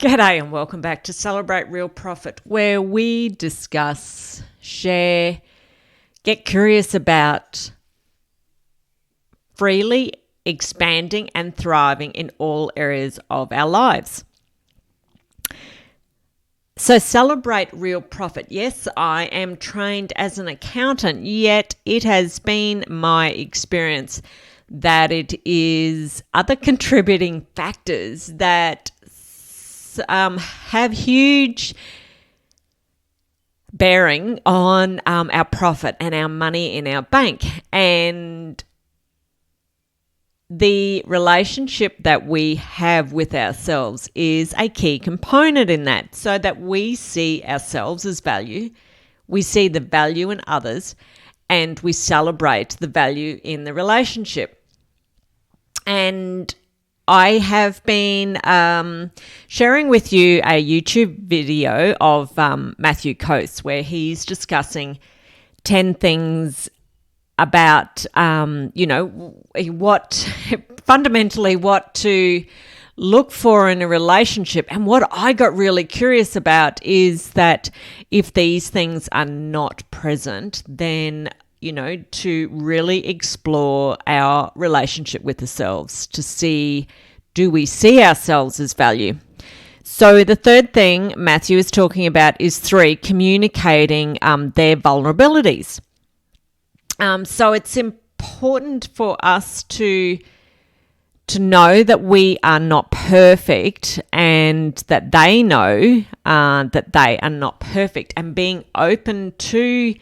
G'day and welcome back to Celebrate Real Profit, where we discuss, share, get curious about freely expanding and thriving in all areas of our lives. So celebrate real profit. Yes, I am trained as an accountant, yet it has been my experience that it is other contributing factors that have huge bearing on our profit and our money in our bank. And the relationship that we have with ourselves is a key component in that, so that we see ourselves as value, we see the value in others, and we celebrate the value in the relationship. And I have been sharing with you a YouTube video of Matthew Coase, where he's discussing 10 things about, what to look for in a relationship. And what I got really curious about is that if these things are not present, then to really explore our relationship with ourselves to see, do we see ourselves as value? So the third thing Matthew is talking about is 3, communicating their vulnerabilities. So it's important for us to know that we are not perfect and that they know that they are not perfect, and being open to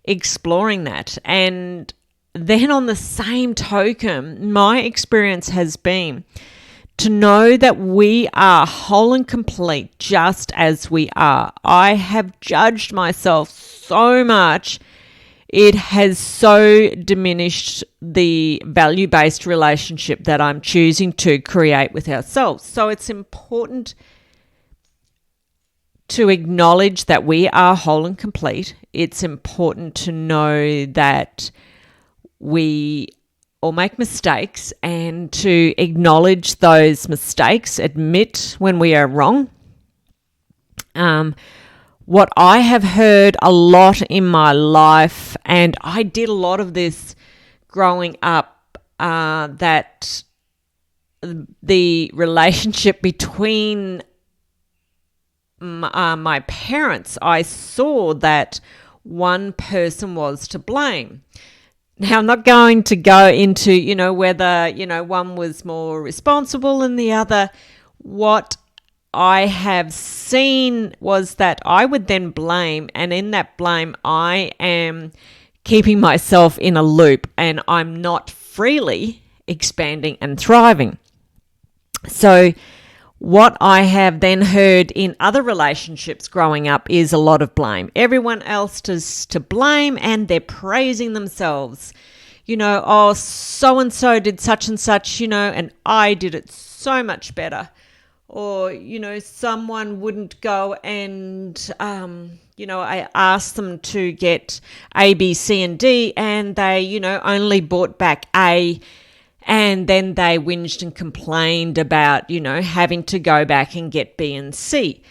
exploring that. And then on the same token, my experience has been to know that we are whole and complete just as we are. I have judged myself so much. It has so diminished the value-based relationship that I'm choosing to create with ourselves. So it's important to acknowledge that we are whole and complete. It's important to know that we all make mistakes, and to acknowledge those mistakes, admit when we are wrong. What I have heard a lot in my life, and I did a lot of this growing up, that the relationship between my parents, I saw that one person was to blame. Now, I'm not going to go into, whether, one was more responsible than the other. What I have seen was that I would then blame, and in that blame, I am keeping myself in a loop, and I'm not freely expanding and thriving. So what I have then heard in other relationships growing up is a lot of blame. Everyone else is to blame, and they're praising themselves. Oh, so-and-so did such and such, and I did it so much better. Or, someone wouldn't go and, I asked them to get A, B, C, and D, and they, only bought back A. And then they whinged and complained about, having to go back and get B and C,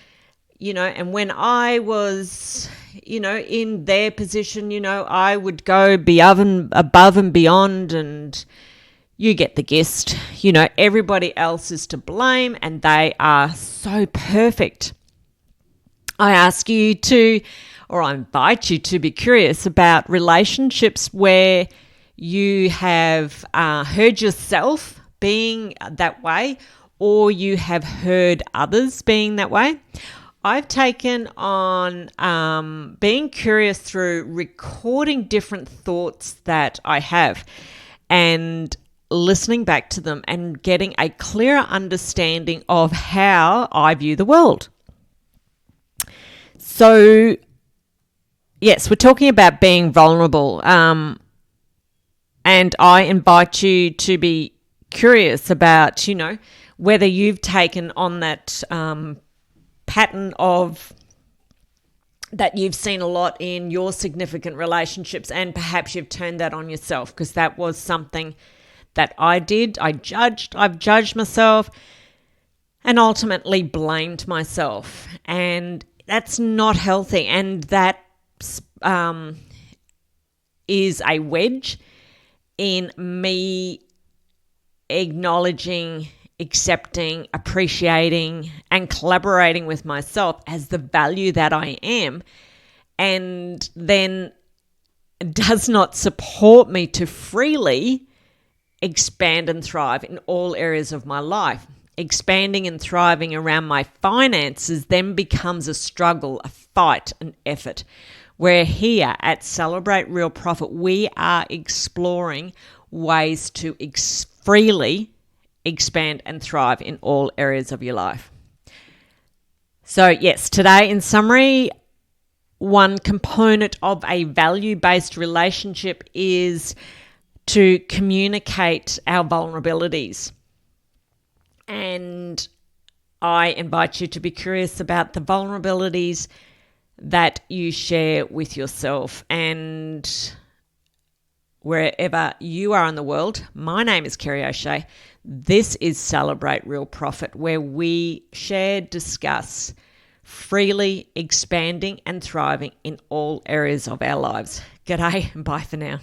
and when I was, in their position, I would go above and beyond, and you get the gist. Everybody else is to blame, and they are so perfect. I ask you to, or I invite you to be curious about relationships where you have heard yourself being that way, or you have heard others being that way. I've taken on being curious through recording different thoughts that I have and listening back to them and getting a clearer understanding of how I view the world. So, yes, we're talking about being vulnerable. And I invite you to be curious about, whether you've taken on that pattern of that you've seen a lot in your significant relationships, and perhaps you've turned that on yourself, because that was something that I did. I've judged myself, and ultimately blamed myself. And that's not healthy. And that is a wedge in me acknowledging, accepting, appreciating, and collaborating with myself as the value that I am, and then does not support me to freely expand and thrive in all areas of my life. Expanding and thriving around my finances then becomes a struggle, a fight, an effort. Where here at Celebrate Real Profit, we are exploring ways to freely expand and thrive in all areas of your life. So yes, today in summary, one component of a value-based relationship is to communicate our vulnerabilities. And I invite you to be curious about the vulnerabilities that you share with yourself. And wherever you are in the world, my name is Kerry O'Shea. This is Celebrate Real Profit, where we share, discuss, freely expanding and thriving in all areas of our lives. G'day and bye for now.